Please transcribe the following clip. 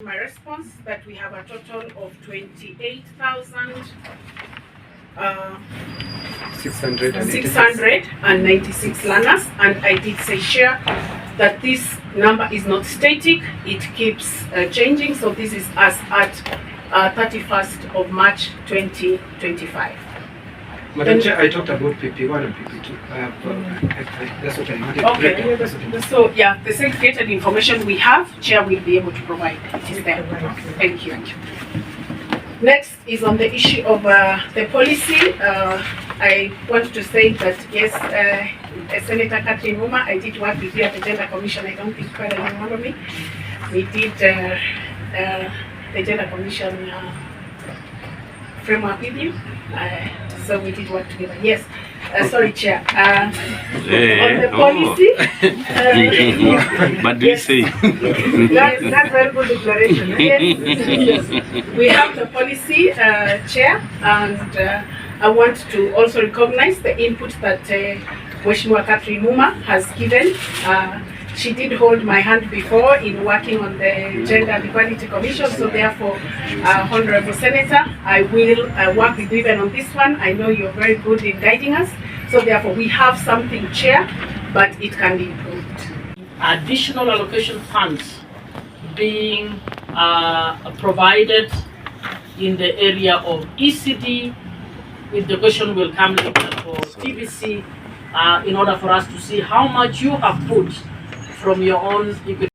my response that we have a total of 28,696 learners, and I did say share that this number is not static, it keeps changing. So this is as at 31st of March 2025. Madam Chair, I talked about PP1 and PP2. That's what I wanted. Okay. So yeah, the segregated information we have, Chair will be able to provide. It is there. Thank you. Next is on the issue of the policy. I want to say that yes, Senator KISII Nyamira, I did work with you at the Gender Commission. I don't think quite anyone remember me. We did the Gender Commission framework with you. So we did work together. Yes. Sorry, Chair. On the policy. But do you say? That's very good declaration. Yes. We have the policy, Chair, and I want to also recognize the input that Mheshimiwa KISII Nyamira has given. She did hold my hand before in working on the Gender and Equality Commission, so therefore, Honorable Senator, I will work with you even on this one. I know you're very good in guiding us, so therefore we have something, Chair, but it can be improved. Additional allocation funds being provided in the area of ECD, with the question will come later for TBC, in order for us to see how much you have put from your own equity